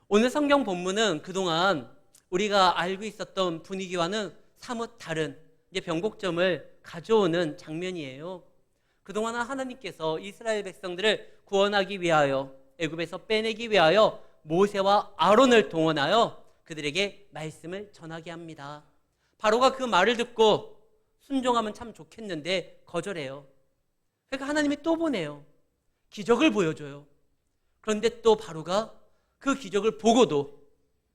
오늘 성경 본문은 그동안 우리가 알고 있었던 분위기와는 사뭇 다른 변곡점을 가져오는 장면이에요. 그동안은 하나님께서 이스라엘 백성들을 구원하기 위하여, 애굽에서 빼내기 위하여 모세와 아론을 동원하여 그들에게 말씀을 전하게 합니다. 바로가 그 말을 듣고 순종하면 참 좋겠는데 거절해요. 그러니까 하나님이 또 보내요. 기적을 보여줘요. 그런데 또 바로가 그 기적을 보고도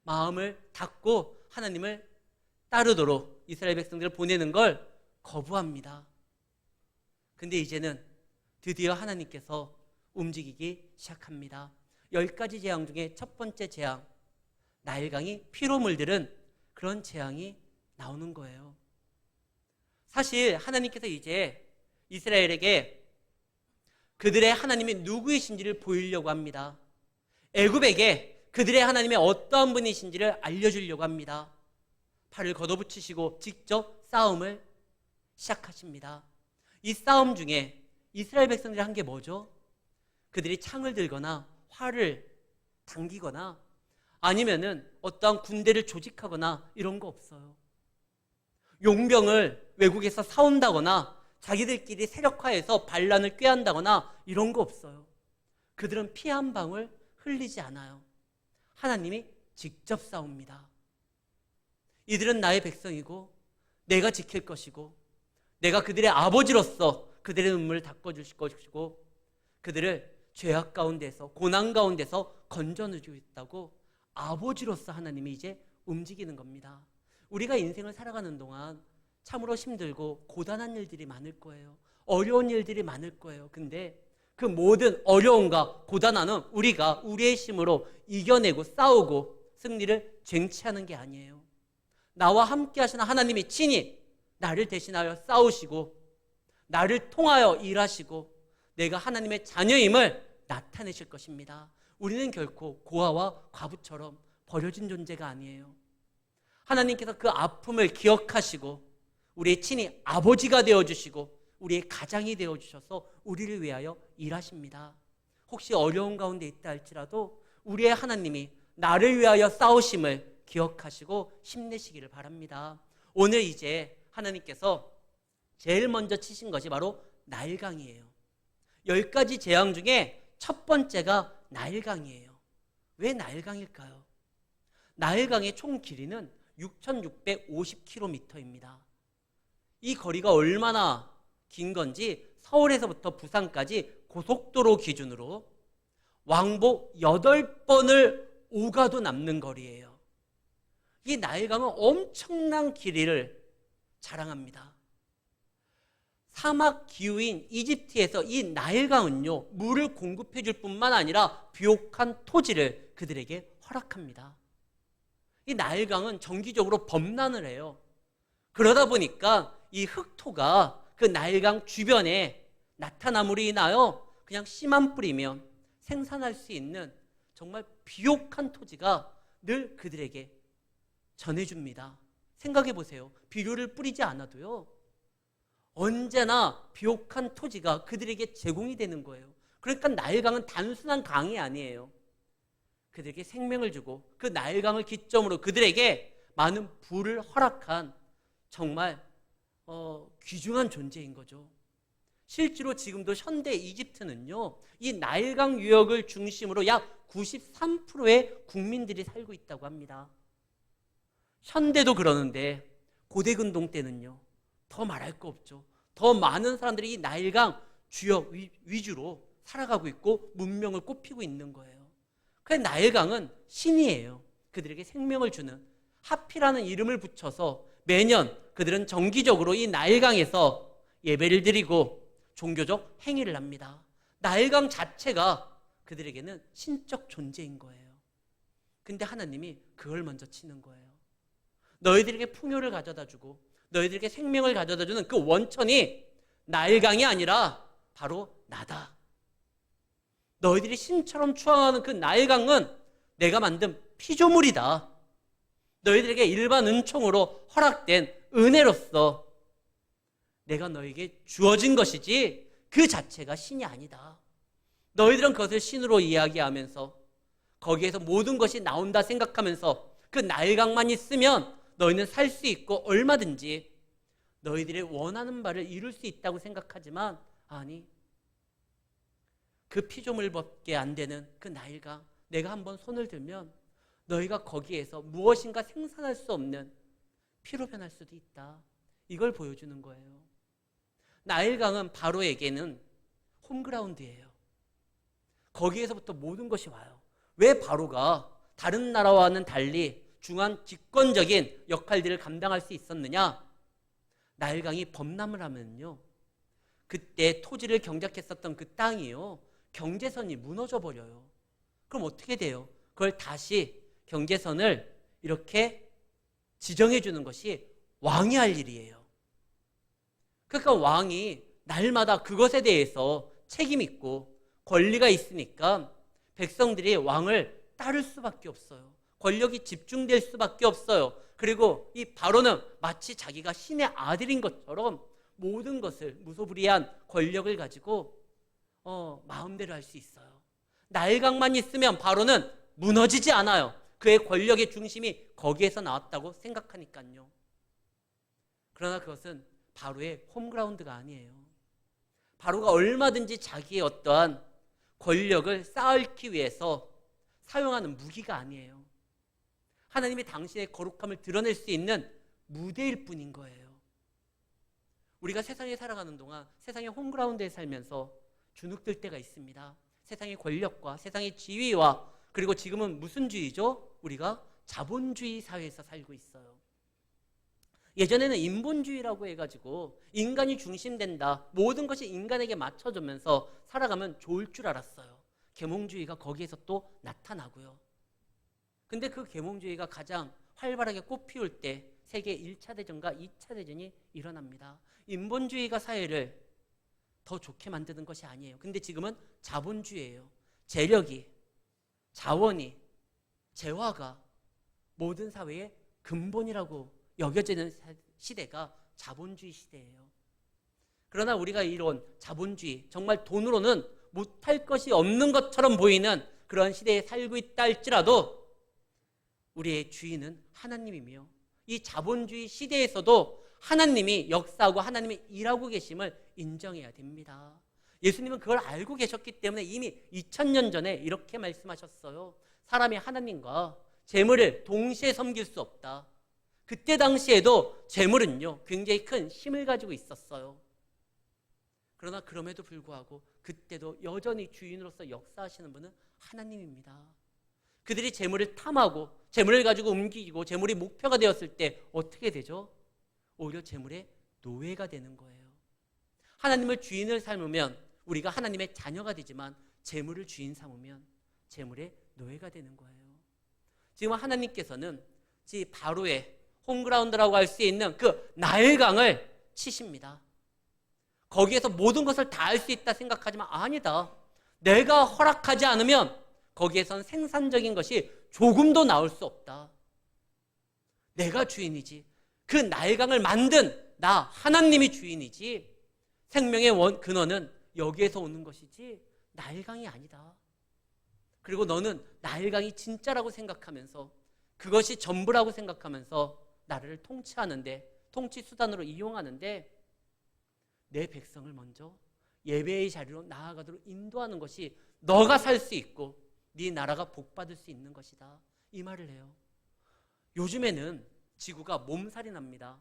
마음을 닫고 하나님을 따르도록 이스라엘 백성들을 보내는 걸 거부합니다. 근데 이제는 드디어 하나님께서 움직이기 시작합니다. 10가지 재앙 중에 첫 번째 재앙, 나일강이 피로 물들은 그런 재앙이 나오는 거예요. 사실 하나님께서 이제 이스라엘에게 그들의 하나님이 누구이신지를 보이려고 합니다. 애굽에게 그들의 하나님이 어떠한 분이신지를 알려주려고 합니다. 팔을 걷어붙이시고 직접 싸움을 시작하십니다. 이 싸움 중에 이스라엘 백성들이 한 게 뭐죠? 그들이 창을 들거나 활을 당기거나 아니면은 어떠한 군대를 조직하거나 이런 거 없어요. 용병을 외국에서 사온다거나 자기들끼리 세력화해서 반란을 꾀한다거나 이런 거 없어요. 그들은 피 한 방울 흘리지 않아요. 하나님이 직접 싸웁니다. 이들은 나의 백성이고 내가 지킬 것이고 내가 그들의 아버지로서 그들의 눈물을 닦아줄 것이고 그들을 죄악 가운데서 고난 가운데서 건져주겠다고 아버지로서 하나님이 이제 움직이는 겁니다. 우리가 인생을 살아가는 동안 참으로 힘들고 고단한 일들이 많을 거예요. 어려운 일들이 많을 거예요. 근데 그 모든 어려움과 고단함은 우리가 우리의 힘으로 이겨내고 싸우고 승리를 쟁취하는 게 아니에요. 나와 함께 하시는 하나님이 친히 나를 대신하여 싸우시고 나를 통하여 일하시고 내가 하나님의 자녀임을 나타내실 것입니다. 우리는 결코 고아와 과부처럼 버려진 존재가 아니에요. 하나님께서 그 아픔을 기억하시고 우리의 친히 아버지가 되어주시고 우리의 가장이 되어주셔서 우리를 위하여 일하십니다. 혹시 어려운 가운데 있다 할지라도 우리의 하나님이 나를 위하여 싸우심을 기억하시고 힘내시기를 바랍니다. 오늘 이제 하나님께서 제일 먼저 치신 것이 바로 나일강이에요. 10가지 재앙 중에 첫 번째가 나일강이에요. 왜 나일강일까요? 나일강의 총 길이는 6,650km입니다. 이 거리가 얼마나 긴 건지 서울에서부터 부산까지 고속도로 기준으로 왕복 8번을 오가도 남는 거리예요. 이 나일강은 엄청난 길이를 자랑합니다. 사막 기후인 이집트에서 이 나일강은요, 물을 공급해 줄 뿐만 아니라 비옥한 토지를 그들에게 허락합니다. 이 나일강은 정기적으로 범람을 해요. 그러다 보니까 이 흑토가 그 나일강 주변에 나타남으로 인하여 그냥 씨만 뿌리면 생산할 수 있는 정말 비옥한 토지가 늘 그들에게 전해줍니다. 생각해 보세요. 비료를 뿌리지 않아도요, 언제나 비옥한 토지가 그들에게 제공이 되는 거예요. 그러니까 나일강은 단순한 강이 아니에요. 그들에게 생명을 주고 그 나일강을 기점으로 그들에게 많은 부를 허락한 정말 귀중한 존재인 거죠. 실제로 지금도 현대 이집트는요, 이 나일강 유역을 중심으로 약 93%의 국민들이 살고 있다고 합니다. 현대도 그러는데 고대근동 때는요, 더 말할 거 없죠. 더 많은 사람들이 이 나일강 주역 위주로 살아가고 있고 문명을 꽃피고 있는 거예요. 그래서 나일강은 신이에요. 그들에게 생명을 주는, 하피라는 이름을 붙여서 매년 그들은 정기적으로 이 나일강에서 예배를 드리고 종교적 행위를 합니다. 나일강 자체가 그들에게는 신적 존재인 거예요. 근데 하나님이 그걸 먼저 치는 거예요. 너희들에게 풍요를 가져다 주고 너희들에게 생명을 가져다 주는 그 원천이 나일강이 아니라 바로 나다. 너희들이 신처럼 추앙하는 그 나일강은 내가 만든 피조물이다. 너희들에게 일반 은총으로 허락된 은혜로서 내가 너에게 주어진 것이지 그 자체가 신이 아니다. 너희들은 그것을 신으로 이야기하면서 거기에서 모든 것이 나온다 생각하면서 그 나일강만 있으면 너희는 살 수 있고 얼마든지 너희들이 원하는 바를 이룰 수 있다고 생각하지만, 아니, 그 피조물밖에 안 되는 그 나일강, 내가 한번 손을 들면 너희가 거기에서 무엇인가 생산할 수 없는 피로 변할 수도 있다. 이걸 보여주는 거예요. 나일강은 바로에게는 홈그라운드예요. 거기에서부터 모든 것이 와요. 왜 바로가 다른 나라와는 달리 중한 집권적인 역할들을 감당할 수 있었느냐? 나일강이 범람을 하면요, 그때 토지를 경작했었던 그 땅이요, 경제선이 무너져 버려요. 그럼 어떻게 돼요? 그걸 다시 경제선을 이렇게 지정해 주는 것이 왕이 할 일이에요. 그러니까 왕이 날마다 그것에 대해서 책임 있고 권리가 있으니까 백성들이 왕을 따를 수밖에 없어요. 권력이 집중될 수밖에 없어요. 그리고 이 바로는 마치 자기가 신의 아들인 것처럼 모든 것을, 무소불위한 권력을 가지고 마음대로 할 수 있어요. 나일강만 있으면 바로는 무너지지 않아요. 그의 권력의 중심이 거기에서 나왔다고 생각하니까요. 그러나 그것은 바로의 홈그라운드가 아니에요. 바로가 얼마든지 자기의 어떠한 권력을 쌓기 위해서 사용하는 무기가 아니에요. 하나님이 당신의 거룩함을 드러낼 수 있는 무대일 뿐인 거예요. 우리가 세상에 살아가는 동안 세상의 홈그라운드에 살면서 주눅들 때가 있습니다. 세상의 권력과 세상의 지위와, 그리고 지금은 무슨 주의죠? 우리가 자본주의 사회에서 살고 있어요. 예전에는 인본주의라고 해가지고 인간이 중심된다, 모든 것이 인간에게 맞춰주면서 살아가면 좋을 줄 알았어요. 계몽주의가 거기에서 또 나타나고요. 근데 그 계몽주의가 가장 활발하게 꽃피울 때 세계 1차 대전과 2차 대전이 일어납니다. 인본주의가 사회를 더 좋게 만드는 것이 아니에요. 근데 지금은 자본주의예요. 재력이, 자원이, 재화가 모든 사회의 근본이라고 여겨지는 시대가 자본주의 시대예요. 그러나 우리가 이런 자본주의, 정말 돈으로는 못할 것이 없는 것처럼 보이는 그런 시대에 살고 있다 할지라도 우리의 주인은 하나님이며, 이 자본주의 시대에서도 하나님이 역사하고 하나님이 일하고 계심을 인정해야 됩니다. 예수님은 그걸 알고 계셨기 때문에 이미 2000년 전에 이렇게 말씀하셨어요. 사람이 하나님과 재물을 동시에 섬길 수 없다. 그때 당시에도 재물은요, 굉장히 큰 힘을 가지고 있었어요. 그러나 그럼에도 불구하고 그때도 여전히 주인으로서 역사하시는 분은 하나님입니다. 그들이 재물을 탐하고 재물을 가지고 움직이고 재물이 목표가 되었을 때 어떻게 되죠? 오히려 재물의 노예가 되는 거예요. 하나님을 주인을 삼으면 우리가 하나님의 자녀가 되지만 재물을 주인 삼으면 재물의 노예가 되는 거예요. 지금 하나님께서는 바로의 홈그라운드라고 할 수 있는 그 나일강을 치십니다. 거기에서 모든 것을 다 할 수 있다 생각하지만 아니다. 내가 허락하지 않으면 거기에선 생산적인 것이 조금도 나올 수 없다. 내가 주인이지. 그 나일강을 만든 나 하나님이 주인이지. 생명의 근원은 여기에서 오는 것이지 나일강이 아니다. 그리고 너는 나일강이 진짜라고 생각하면서 그것이 전부라고 생각하면서 나라를 통치하는데, 통치 수단으로 이용하는데 내 백성을 먼저 예배의 자리로 나아가도록 인도하는 것이 너가 살 수 있고 네 나라가 복받을 수 있는 것이다. 이 말을 해요. 요즘에는 지구가 몸살이 납니다.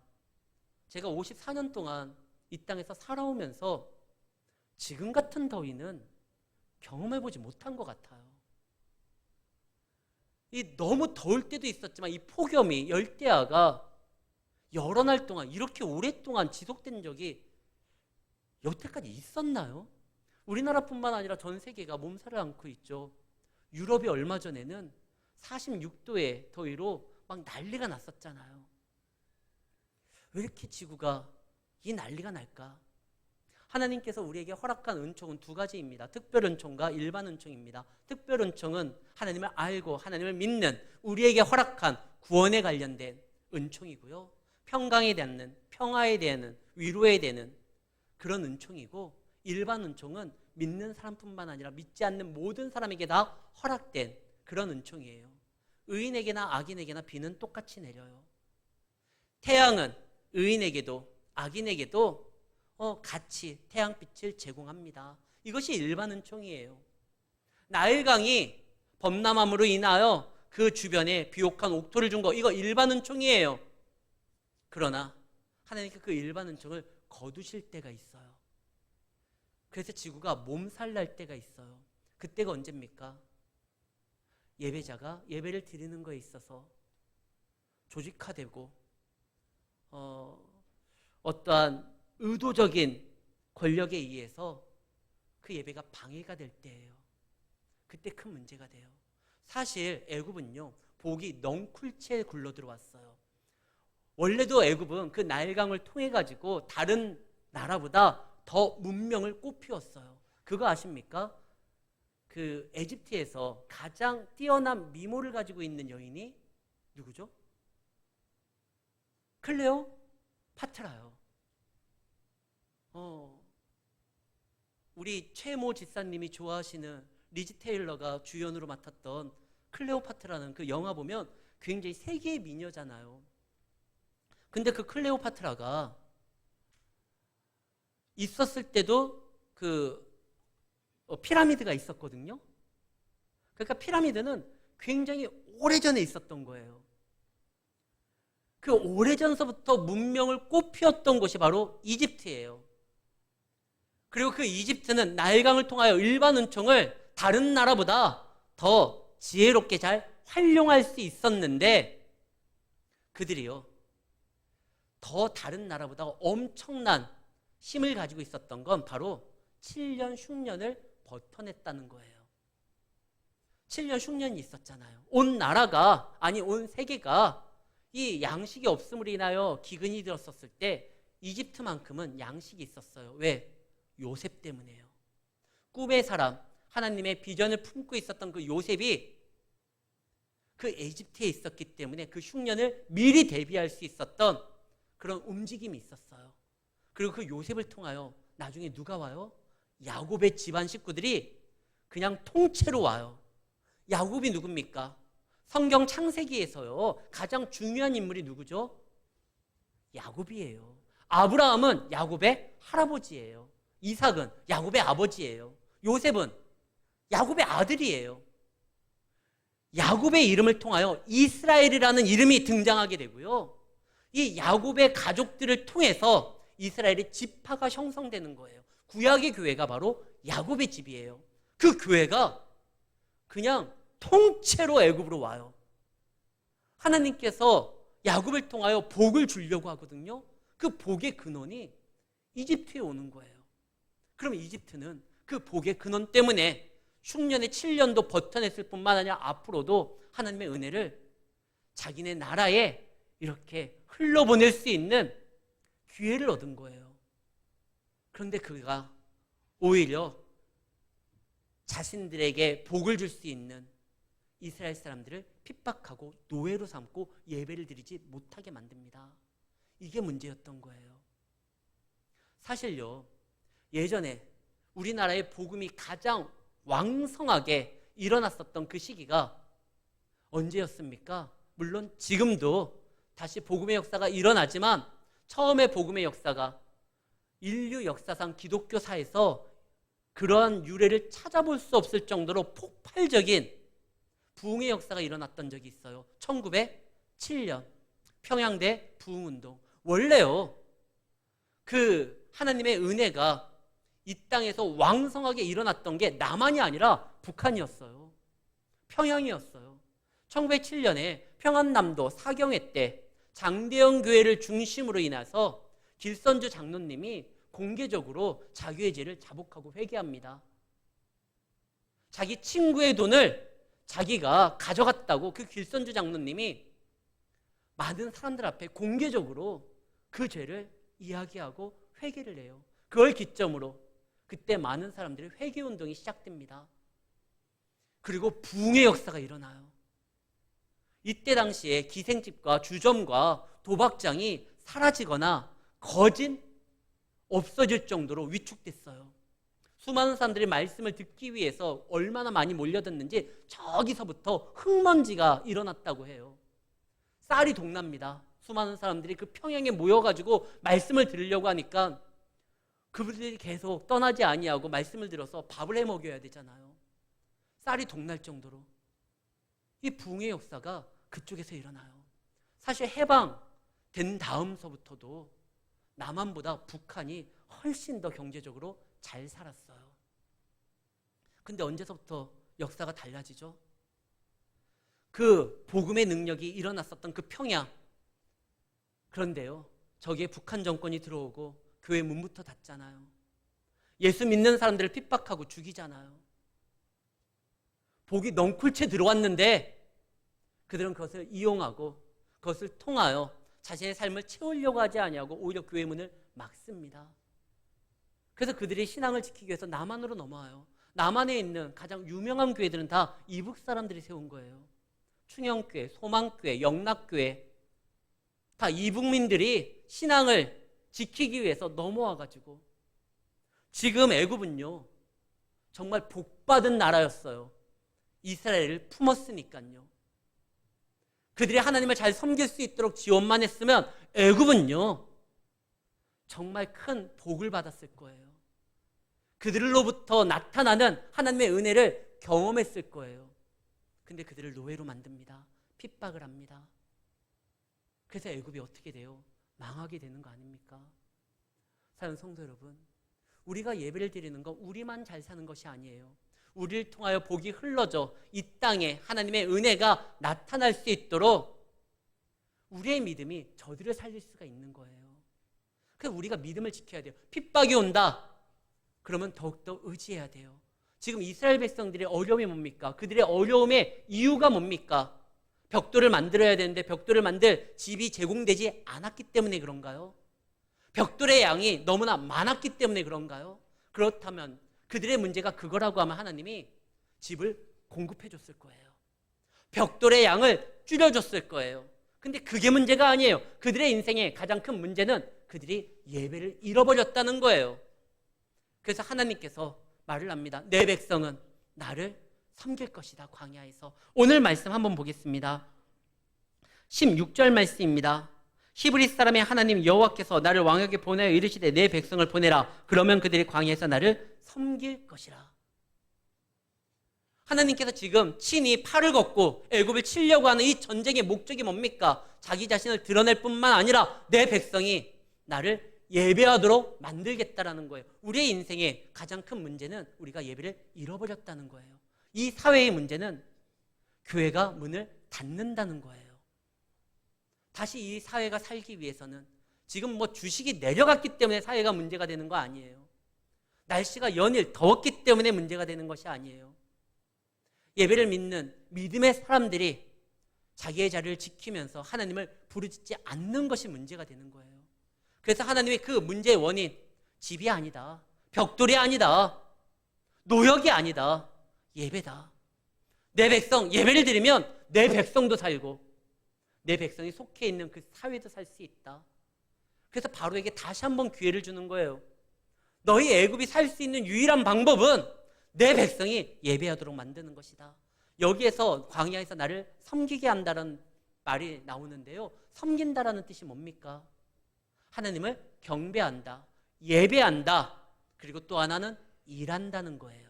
제가 54년 동안 이 땅에서 살아오면서 지금 같은 더위는 경험해보지 못한 것 같아요. 이 너무 더울 때도 있었지만 이 폭염이, 열대야가 여러 날 동안 이렇게 오랫동안 지속된 적이 여태까지 있었나요? 우리나라뿐만 아니라 전 세계가 몸살을 앓고 있죠. 유럽이 얼마 전에는 46도의 더위로 막 난리가 났었잖아요. 왜 이렇게 지구가 이 난리가 날까? 하나님께서 우리에게 허락한 은총은 두 가지입니다. 특별 은총과 일반 은총입니다. 특별 은총은 하나님을 알고 하나님을 믿는 우리에게 허락한 구원에 관련된 은총이고요. 평강에 대한, 평화에 대한, 위로에 대한 그런 은총이고, 일반 은총은 믿는 사람뿐만 아니라 믿지 않는 모든 사람에게 다 허락된 그런 은총이에요. 의인에게나 악인에게나 비는 똑같이 내려요. 태양은 의인에게도 악인에게도 같이 태양빛을 제공합니다. 이것이 일반 은총이에요. 나일강이 범람함으로 인하여 그 주변에 비옥한 옥토를 준 거, 이거 일반 은총이에요. 그러나 하나님께 그 일반 은총을 거두실 때가 있어요. 그래서 지구가 몸살 날 때가 있어요. 그때가 언제입니까? 예배자가 예배를 드리는 거에 있어서 조직화되고 어떠한 의도적인 권력에 의해서 그 예배가 방해가 될 때예요. 그때 큰 문제가 돼요. 사실 애굽은요, 복이 넝쿨째 굴러 들어왔어요. 원래도 애굽은 그 나일강을 통해 가지고 다른 나라보다 더 문명을 꽃피웠어요. 그거 아십니까? 그 에집트에서 가장 뛰어난 미모를 가지고 있는 여인이 누구죠? 클레오파트라요. 우리 최모 지사님이 좋아하시는 리즈 테일러가 주연으로 맡았던 클레오파트라는 그 영화 보면 굉장히 세계의 미녀잖아요. 근데 그 클레오파트라가 있었을 때도 그 피라미드가 있었거든요. 그러니까 피라미드는 굉장히 오래전에 있었던 거예요. 그 오래전서부터 문명을 꽃피웠던 곳이 바로 이집트예요. 그리고 그 이집트는 나일강을 통하여 일반 은총을 다른 나라보다 더 지혜롭게 잘 활용할 수 있었는데, 그들이요, 더 다른 나라보다 엄청난 힘을 가지고 있었던 건 바로 7년 흉년을 버텨냈다는 거예요. 7년 흉년이 있었잖아요. 온 나라가, 아니 온 세계가 이 양식이 없음으로 인하여 기근이 들었었을 때 이집트만큼은 양식이 있었어요. 왜? 요셉 때문에요. 꿈의 사람, 하나님의 비전을 품고 있었던 그 요셉이 그 이집트에 있었기 때문에 그 흉년을 미리 대비할 수 있었던 그런 움직임이 있었어요. 그리고 그 요셉을 통하여 나중에 누가 와요? 야곱의 집안 식구들이 그냥 통째로 와요. 야곱이 누굽니까? 성경 창세기에서요, 가장 중요한 인물이 누구죠? 야곱이에요. 아브라함은 야곱의 할아버지예요. 이삭은 야곱의 아버지예요. 요셉은 야곱의 아들이에요. 야곱의 이름을 통하여 이스라엘이라는 이름이 등장하게 되고요, 이 야곱의 가족들을 통해서 이스라엘의 지파가 형성되는 거예요. 구약의 교회가 바로 야곱의 집이에요. 그 교회가 그냥 통째로 애굽으로 와요. 하나님께서 야곱을 통하여 복을 주려고 하거든요. 그 복의 근원이 이집트에 오는 거예요. 그럼 이집트는 그 복의 근원 때문에 흉년의 7년도 버텨냈을 뿐만 아니라 앞으로도 하나님의 은혜를 자기네 나라에 이렇게 흘러보낼 수 있는 기회를 얻은 거예요. 그런데 그가 오히려 자신들에게 복을 줄 수 있는 이스라엘 사람들을 핍박하고 노예로 삼고 예배를 드리지 못하게 만듭니다. 이게 문제였던 거예요. 사실요, 예전에 우리나라의 복음이 가장 왕성하게 일어났었던 그 시기가 언제였습니까? 물론 지금도 다시 복음의 역사가 일어나지만 처음에 복음의 역사가 인류 역사상 기독교사에서 그러한 유래를 찾아볼 수 없을 정도로 폭발적인 부흥의 역사가 일어났던 적이 있어요. 1907년 평양대 부흥운동. 원래요, 그 하나님의 은혜가 이 땅에서 왕성하게 일어났던 게 남한이 아니라 북한이었어요. 평양이었어요. 1907년에 평안남도 사경회 때 장대영 교회를 중심으로 인해서 길선주 장로님이 공개적으로 자기의 죄를 자복하고 회개합니다. 자기 친구의 돈을 자기가 가져갔다고 그 길선주 장로님이 많은 사람들 앞에 공개적으로 그 죄를 이야기하고 회개를 해요. 그걸 기점으로 그때 많은 사람들의 회개운동이 시작됩니다. 그리고 부흥의 역사가 일어나요. 이때 당시에 기생집과 주점과 도박장이 사라지거나 거진 없어질 정도로 위축됐어요. 수많은 사람들이 말씀을 듣기 위해서 얼마나 많이 몰려듣는지 저기서부터 흙먼지가 일어났다고 해요. 쌀이 동납니다. 수많은 사람들이 그 평양에 모여가지고 말씀을 들으려고 하니까 그분들이 계속 떠나지 아니하고 말씀을 들어서 밥을 해 먹여야 되잖아요. 쌀이 동날 정도로. 이 부흥의 역사가 그쪽에서 일어나요. 사실 해방된 다음서부터도 남한보다 북한이 훨씬 더 경제적으로 잘 살았어요. 근데 언제서부터 역사가 달라지죠? 그 복음의 능력이 일어났었던 그 평양. 그런데요, 저기에 북한 정권이 들어오고 교회 문부터 닫잖아요. 예수 믿는 사람들을 핍박하고 죽이잖아요. 복이 넝쿨채 들어왔는데 그들은 그것을 이용하고 그것을 통하여 자신의 삶을 채우려고 하지 아니하고 오히려 교회 문을 막습니다. 그래서 그들이 신앙을 지키기 위해서 남한으로 넘어와요. 남한에 있는 가장 유명한 교회들은 다 이북 사람들이 세운 거예요. 충영교회, 소망교회, 영락교회, 다 이북민들이 신앙을 지키기 위해서 넘어와가지고 지금 애굽은요 정말 복받은 나라였어요. 이스라엘을 품었으니까요. 그들이 하나님을 잘 섬길 수 있도록 지원만 했으면 애굽은요 정말 큰 복을 받았을 거예요. 그들로부터 나타나는 하나님의 은혜를 경험했을 거예요. 근데 그들을 노예로 만듭니다. 핍박을 합니다. 그래서 애굽이 어떻게 돼요? 망하게 되는 거 아닙니까? 사랑하는 성도 여러분, 우리가 예배를 드리는 건 우리만 잘 사는 것이 아니에요. 우리를 통하여 복이 흘러져 이 땅에 하나님의 은혜가 나타날 수 있도록 우리의 믿음이 저들을 살릴 수가 있는 거예요. 그래서 우리가 믿음을 지켜야 돼요. 핍박이 온다. 그러면 더욱더 의지해야 돼요. 지금 이스라엘 백성들의 어려움이 뭡니까? 그들의 어려움의 이유가 뭡니까? 벽돌을 만들어야 되는데 벽돌을 만들 집이 제공되지 않았기 때문에 그런가요? 벽돌의 양이 너무나 많았기 때문에 그런가요? 그렇다면 그들의 문제가 그거라고 하면 하나님이 집을 공급해 줬을 거예요. 벽돌의 양을 줄여줬을 거예요. 근데 그게 문제가 아니에요. 그들의 인생의 가장 큰 문제는 그들이 예배를 잃어버렸다는 거예요. 그래서 하나님께서 말을 합니다. 내 백성은 나를 섬길 것이다. 광야에서. 오늘 말씀 한번 보겠습니다. 16절 말씀입니다. 히브리 사람의 하나님 여호와께서 나를 왕에게 보내어 이르시되 내 백성을 보내라. 그러면 그들이 광야에서 나를 섬길 것이라. 하나님께서 지금 친히 팔을 걷고 애굽을 치려고 하는 이 전쟁의 목적이 뭡니까? 자기 자신을 드러낼 뿐만 아니라 내 백성이 나를 예배하도록 만들겠다라는 거예요. 우리의 인생의 가장 큰 문제는 우리가 예배를 잃어버렸다는 거예요. 이 사회의 문제는 교회가 문을 닫는다는 거예요. 다시 이 사회가 살기 위해서는 지금 뭐 주식이 내려갔기 때문에 사회가 문제가 되는 거 아니에요. 날씨가 연일 더웠기 때문에 문제가 되는 것이 아니에요. 예배를 믿는 믿음의 사람들이 자기의 자리를 지키면서 하나님을 부르짖지 않는 것이 문제가 되는 거예요. 그래서 하나님의 그 문제의 원인, 집이 아니다, 벽돌이 아니다, 노역이 아니다, 예배다. 내 백성 예배를 드리면 내 백성도 살고 내 백성이 속해 있는 그 사회도 살 수 있다. 그래서 바로에게 다시 한번 기회를 주는 거예요. 너희 애굽이 살 수 있는 유일한 방법은 내 백성이 예배하도록 만드는 것이다. 여기에서 광야에서 나를 섬기게 한다는 말이 나오는데요. 섬긴다라는 뜻이 뭡니까? 하나님을 경배한다, 예배한다, 그리고 또 하나는 일한다는 거예요.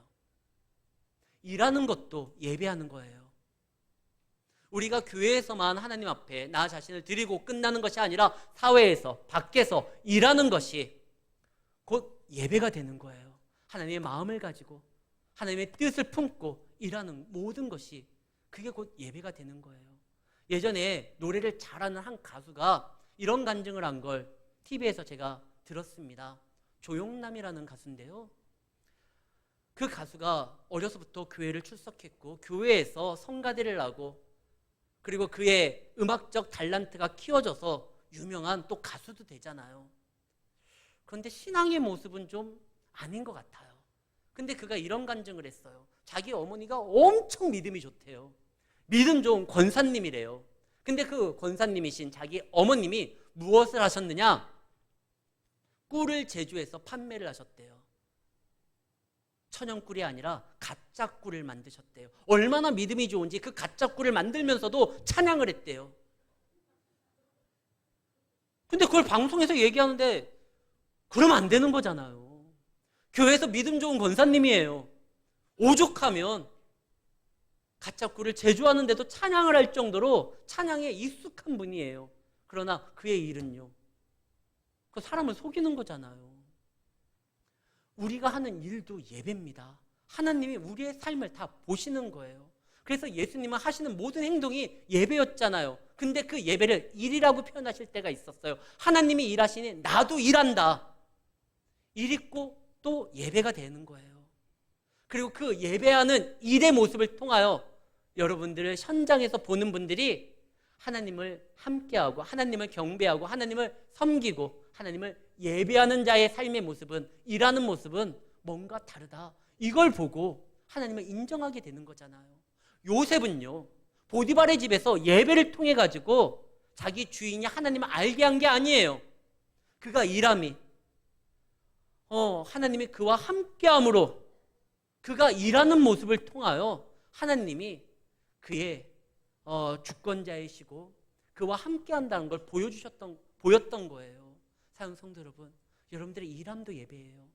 일하는 것도 예배하는 거예요. 우리가 교회에서만 하나님 앞에 나 자신을 드리고 끝나는 것이 아니라 사회에서, 밖에서 일하는 것이 곧 예배가 되는 거예요. 하나님의 마음을 가지고 하나님의 뜻을 품고 일하는 모든 것이 그게 곧 예배가 되는 거예요. 예전에 노래를 잘하는 한 가수가 이런 간증을 한 걸 TV에서 제가 들었습니다. 조용남이라는 가수인데요. 그 가수가 어려서부터 교회를 출석했고 교회에서 성가대를 하고 그리고 그의 음악적 달란트가 키워져서 유명한 또 가수도 되잖아요. 그런데 신앙의 모습은 좀 아닌 것 같아요. 근데 그가 이런 간증을 했어요. 자기 어머니가 엄청 믿음이 좋대요. 믿음 좋은 권사님이래요. 근데 그 권사님이신 자기 어머님이 무엇을 하셨느냐? 꿀을 제조해서 판매를 하셨대요. 천연 꿀이 아니라 가짜 꿀을 만드셨대요. 얼마나 믿음이 좋은지 그 가짜 꿀을 만들면서도 찬양을 했대요. 근데 그걸 방송에서 얘기하는데 그러면 안 되는 거잖아요. 교회에서 믿음 좋은 권사님이에요. 오죽하면 가짜 꿀을 제조하는데도 찬양을 할 정도로 찬양에 익숙한 분이에요. 그러나 그의 일은요, 그 사람을 속이는 거잖아요. 우리가 하는 일도 예배입니다. 하나님이 우리의 삶을 다 보시는 거예요. 그래서 예수님은 하시는 모든 행동이 예배였잖아요. 근데 그 예배를 일이라고 표현하실 때가 있었어요. 하나님이 일하시니 나도 일한다. 일 있고 또 예배가 되는 거예요. 그리고 그 예배하는 일의 모습을 통하여 여러분들을 현장에서 보는 분들이 하나님을 함께하고 하나님을 경배하고 하나님을 섬기고 하나님을 예배하는 자의 삶의 모습은, 일하는 모습은 뭔가 다르다. 이걸 보고 하나님을 인정하게 되는 거잖아요. 요셉은요, 보디발의 집에서 예배를 통해 가지고 자기 주인이 하나님을 알게 한 게 아니에요. 그가 일함이 하나님이 그와 함께함으로 그가 일하는 모습을 통하여 하나님이 그의 주권자이시고 그와 함께한다는 걸 보였던 거예요. 사랑 성도 여러분, 여러분들의 일함도 예배예요.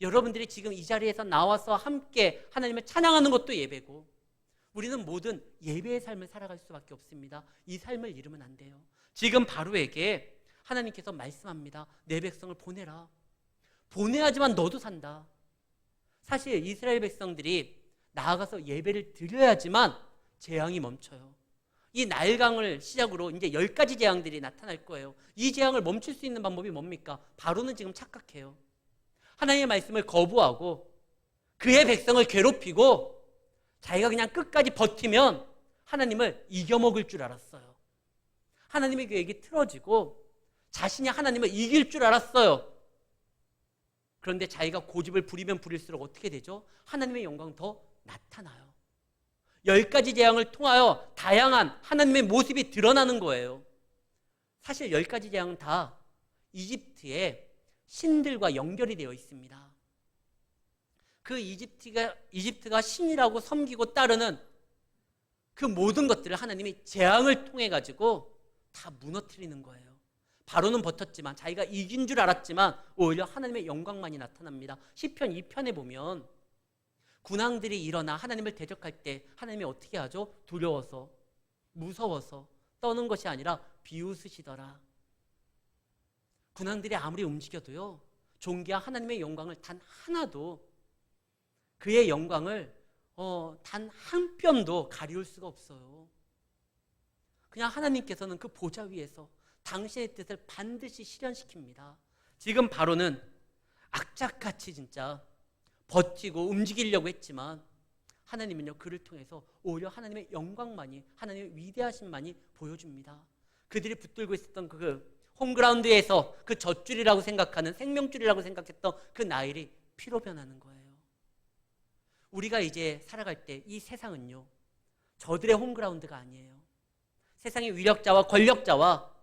여러분들이 지금 이 자리에서 나와서 함께 하나님을 찬양하는 것도 예배고, 우리는 모든 예배의 삶을 살아갈 수밖에 없습니다. 이 삶을 잃으면 안 돼요. 지금 바로에게 하나님께서 말씀합니다. 내 백성을 보내라. 보내야지만 너도 산다. 사실 이스라엘 백성들이 나아가서 예배를 드려야지만 재앙이 멈춰요. 이 나일강을 시작으로 이제 10가지 재앙들이 나타날 거예요. 이 재앙을 멈출 수 있는 방법이 뭡니까? 바로는 지금 착각해요. 하나님의 말씀을 거부하고 그의 백성을 괴롭히고 자기가 그냥 끝까지 버티면 하나님을 이겨먹을 줄 알았어요. 하나님의 계획이 틀어지고 자신이 하나님을 이길 줄 알았어요. 그런데 자기가 고집을 부리면 부릴수록 어떻게 되죠? 하나님의 영광 더 나타나요. 10가지 재앙을 통하여 다양한 하나님의 모습이 드러나는 거예요. 사실 10가지 재앙은 다 이집트의 신들과 연결이 되어 있습니다. 그 이집트가 신이라고 섬기고 따르는 그 모든 것들을 하나님이 재앙을 통해 가지고 다 무너뜨리는 거예요. 바로는 버텼지만, 자기가 이긴 줄 알았지만 오히려 하나님의 영광만이 나타납니다. 시편 2편에 보면 군왕들이 일어나 하나님을 대적할 때 하나님이 어떻게 하죠? 두려워서, 무서워서 떠는 것이 아니라 비웃으시더라. 군왕들이 아무리 움직여도요, 존귀한 하나님의 영광을 단 하나도, 그의 영광을 단 한 뼘도 가리울 수가 없어요. 그냥 하나님께서는 그 보좌 위에서 당신의 뜻을 반드시 실현시킵니다. 지금 바로는 악착같이 진짜 버티고 움직이려고 했지만 하나님은요, 그를 통해서 오히려 하나님의 영광만이, 하나님의 위대하심만이 보여줍니다. 그들이 붙들고 있었던 그 홈그라운드에서 그 젖줄이라고 생각하는, 생명줄이라고 생각했던 그 나일이 피로 변하는 거예요. 우리가 이제 살아갈 때 이 세상은요, 저들의 홈그라운드가 아니에요. 세상의 위력자와 권력자와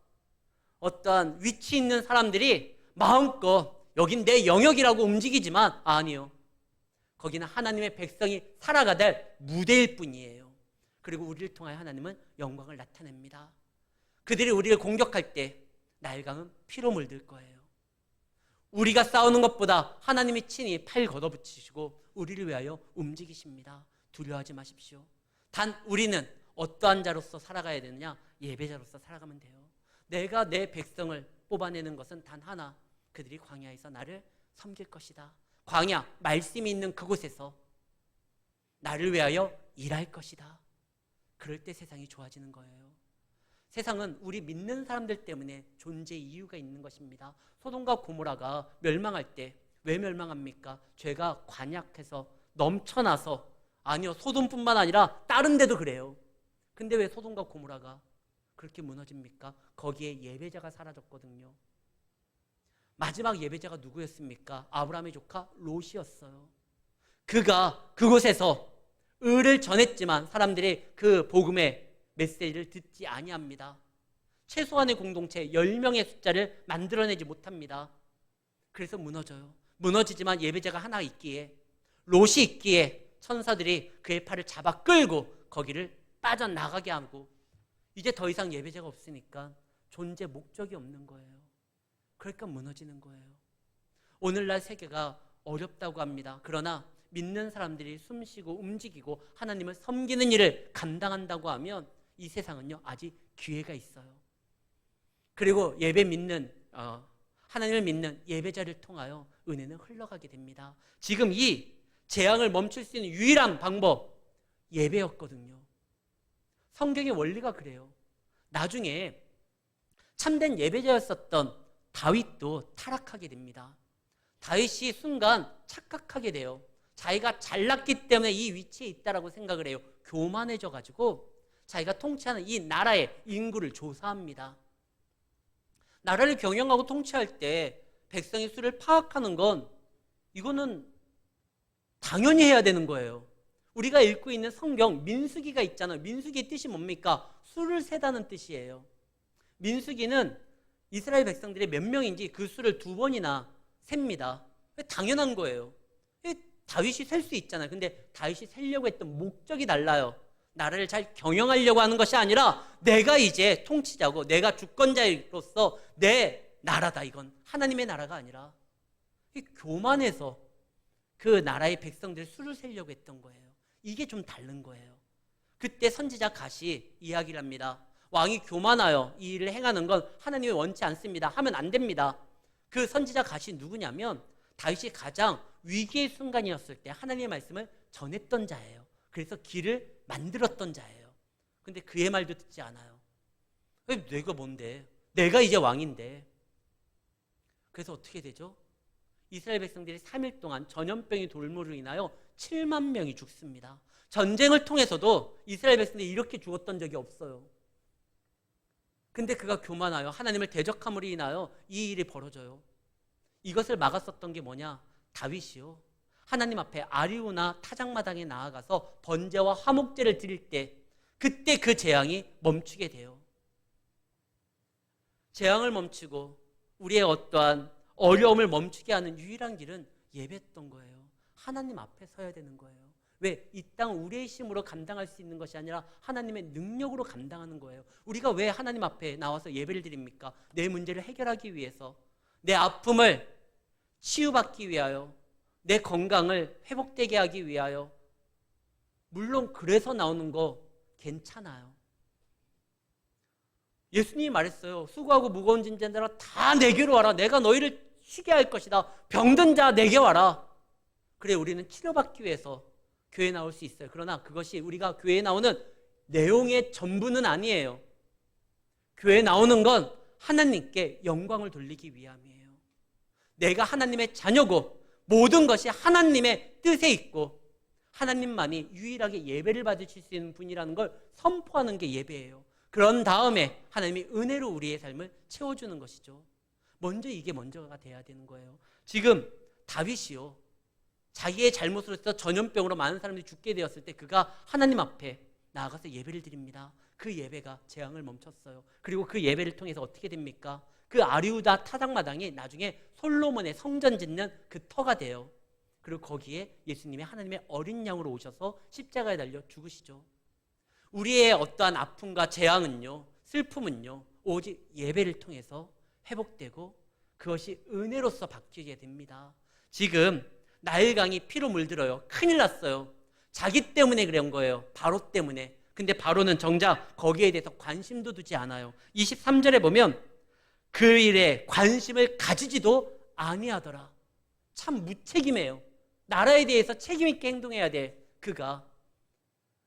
어떠한 위치 있는 사람들이 마음껏 여긴 내 영역이라고 움직이지만 아니요. 거기는 하나님의 백성이 살아가야 될 무대일 뿐이에요. 그리고 우리를 통하여 하나님은 영광을 나타냅니다. 그들이 우리를 공격할 때 나일강은 피로 물들 거예요. 우리가 싸우는 것보다 하나님이 친히 팔 걷어붙이시고 우리를 위하여 움직이십니다. 두려워하지 마십시오. 단 우리는 어떠한 자로서 살아가야 되느냐? 예배자로서 살아가면 돼요. 내가 내 백성을 뽑아내는 것은 단 하나, 그들이 광야에서 나를 섬길 것이다. 광야, 말씀이 있는 그곳에서 나를 위하여 일할 것이다. 그럴 때 세상이 좋아지는 거예요. 세상은 우리 믿는 사람들 때문에 존재 이유가 있는 것입니다. 소돔과 고모라가 멸망할 때 왜 멸망합니까? 죄가 관약해서 넘쳐나서. 아니요, 소돔뿐만 아니라 다른 데도 그래요. 근데 왜 소돔과 고모라가 그렇게 무너집니까? 거기에 예배자가 사라졌거든요. 마지막 예배자가 누구였습니까? 아브라함의 조카 롯이었어요. 그가 그곳에서 의를 전했지만 사람들이 그 복음의 메시지를 듣지 아니합니다. 최소한의 공동체 10명의 숫자를 만들어내지 못합니다. 그래서 무너져요. 무너지지만 예배자가 하나 있기에 롯이 있기에 천사들이 그의 팔을 잡아 끌고 거기를 빠져나가게 하고 이제 더 이상 예배자가 없으니까 존재 목적이 없는 거예요. 그러니까 무너지는 거예요. 오늘날 세계가 어렵다고 합니다. 그러나 믿는 사람들이 숨쉬고 움직이고 하나님을 섬기는 일을 감당한다고 하면 이 세상은요 아직 기회가 있어요. 그리고 하나님을 믿는 예배자를 통하여 은혜는 흘러가게 됩니다. 지금 이 재앙을 멈출 수 있는 유일한 방법 예배였거든요. 성경의 원리가 그래요. 나중에 참된 예배자였었던 다윗도 타락하게 됩니다. 다윗이 순간 착각하게 돼요. 자기가 잘났기 때문에 이 위치에 있다라고 생각을 해요. 교만해져 가지고 자기가 통치하는 이 나라의 인구를 조사합니다. 나라를 경영하고 통치할 때 백성의 수를 파악하는 건 이거는 당연히 해야 되는 거예요. 우리가 읽고 있는 성경 민수기가 있잖아요. 민수기의 뜻이 뭡니까? 수를 세다는 뜻이에요. 민수기는 이스라엘 백성들이 몇 명인지 그 수를 2번이나 셉니다. 당연한 거예요. 다윗이 셀 수 있잖아요. 근데 다윗이 세려고 했던 목적이 달라요. 나라를 잘 경영하려고 하는 것이 아니라 내가 이제 통치자고 내가 주권자로서 내 나라다. 이건 하나님의 나라가 아니라 교만해서 그 나라의 백성들 수를 세려고 했던 거예요. 이게 좀 다른 거예요. 그때 선지자 갓이 이야기를 합니다. 왕이 교만하여 이 일을 행하는 건 하나님이 원치 않습니다. 하면 안 됩니다. 그 선지자 갓이 누구냐면 다윗이 가장 위기의 순간이었을 때 하나님의 말씀을 전했던 자예요. 그래서 길을 만들었던 자예요. 근데 그의 말도 듣지 않아요. 내가 뭔데? 내가 이제 왕인데. 그래서 어떻게 되죠? 이스라엘 백성들이 3일 동안 전염병이 돌무로 인하여 7만 명이 죽습니다. 전쟁을 통해서도 이스라엘 백성들이 이렇게 죽었던 적이 없어요. 근데 그가 교만하여 하나님을 대적함으로 인하여 이 일이 벌어져요. 이것을 막았었던 게 뭐냐? 다윗이요. 하나님 앞에 아리우나 타작마당에 나아가서 번제와 화목제를 드릴 때 그때 그 재앙이 멈추게 돼요. 재앙을 멈추고 우리의 어떠한 어려움을 멈추게 하는 유일한 길은 예배였던 거예요. 하나님 앞에 서야 되는 거예요. 왜? 이 땅 우리의 힘으로 감당할 수 있는 것이 아니라 하나님의 능력으로 감당하는 거예요. 우리가 왜 하나님 앞에 나와서 예배를 드립니까? 내 문제를 해결하기 위해서, 내 아픔을 치유받기 위하여, 내 건강을 회복되게 하기 위하여. 물론 그래서 나오는 거 괜찮아요. 예수님이 말했어요. 수고하고 무거운 짐진들아 다 내게로 와라. 내가 너희를 쉬게 할 것이다. 병든 자 내게 와라. 그래 우리는 치료받기 위해서 교회에 나올 수 있어요. 그러나 그것이 우리가 교회에 나오는 내용의 전부는 아니에요. 교회에 나오는 건 하나님께 영광을 돌리기 위함이에요. 내가 하나님의 자녀고 모든 것이 하나님의 뜻에 있고 하나님만이 유일하게 예배를 받으실 수 있는 분이라는 걸 선포하는 게 예배예요. 그런 다음에 하나님이 은혜로 우리의 삶을 채워주는 것이죠. 먼저 이게 먼저가 돼야 되는 거예요. 지금 다윗이요. 자기의 잘못으로서 전염병으로 많은 사람들이 죽게 되었을 때 그가 하나님 앞에 나아가서 예배를 드립니다. 그 예배가 재앙을 멈췄어요. 그리고 그 예배를 통해서 어떻게 됩니까? 그 아리우다 타작마당이 나중에 솔로몬의 성전 짓는 그 터가 돼요. 그리고 거기에 예수님이 하나님의 어린 양으로 오셔서 십자가에 달려 죽으시죠. 우리의 어떠한 아픔과 재앙은요, 슬픔은요, 오직 예배를 통해서 회복되고 그것이 은혜로서 바뀌게 됩니다. 지금 나일강이 피로 물들어요. 큰일 났어요. 자기 때문에 그런 거예요. 바로 때문에. 근데 바로는 정작 거기에 대해서 관심도 두지 않아요. 23절에 보면 그 일에 관심을 가지지도 아니하더라. 참 무책임해요. 나라에 대해서 책임 있게 행동해야 돼, 그가.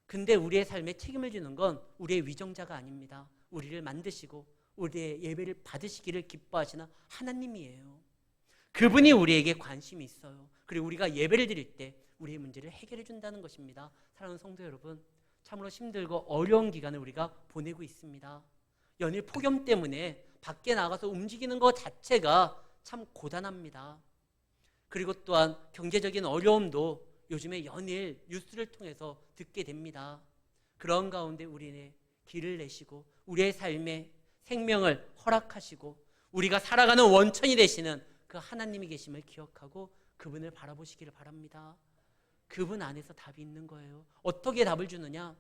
근데 우리의 삶에 책임을 지는 건 우리의 위정자가 아닙니다. 우리를 만드시고 우리의 예배를 받으시기를 기뻐하시는 하나님이에요. 그분이 우리에게 관심이 있어요. 그리고 우리가 예배를 드릴 때 우리의 문제를 해결해 준다는 것입니다. 사랑하는 성도 여러분, 참으로 힘들고 어려운 기간을 우리가 보내고 있습니다. 연일 폭염 때문에 밖에 나가서 움직이는 것 자체가 참 고단합니다. 그리고 또한 경제적인 어려움도 요즘에 연일 뉴스를 통해서 듣게 됩니다. 그런 가운데 우리의 길을 내시고 우리의 삶에 생명을 허락하시고 우리가 살아가는 원천이 되시는 그 하나님이 계심을 기억하고 그분을 바라보시기를 바랍니다. 그분 안에서 답이 있는 거예요. 어떻게 답을 주느냐?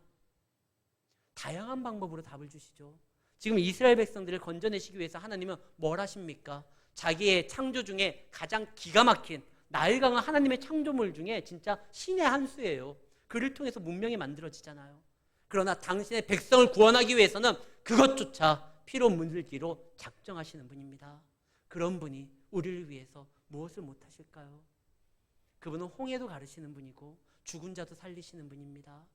다양한 방법으로 답을 주시죠. 지금 이스라엘 백성들을 건져내시기 위해서 하나님은 뭘 하십니까? 자기의 창조 중에 가장 기가 막힌 나일강은 하나님의 창조물 중에 진짜 신의 한 수예요. 그를 통해서 문명이 만들어지잖아요. 그러나 당신의 백성을 구원하기 위해서는 그것조차 피로 물기로 작정하시는 분입니다. 그런 분이 우리를 위해서 무엇을 못하실까요? 그분은 홍해도 가르시는 분이고 죽은 자도 살리시는 분입니다.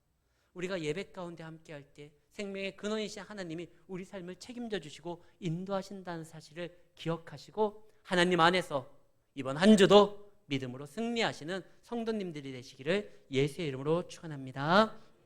우리가 예배 가운데 함께할 때 생명의 근원이신 하나님이 우리 삶을 책임져 주시고 인도하신다는 사실을 기억하시고 하나님 안에서 이번 한 주도 믿음으로 승리하시는 성도님들이 되시기를 예수의 이름으로 축원합니다.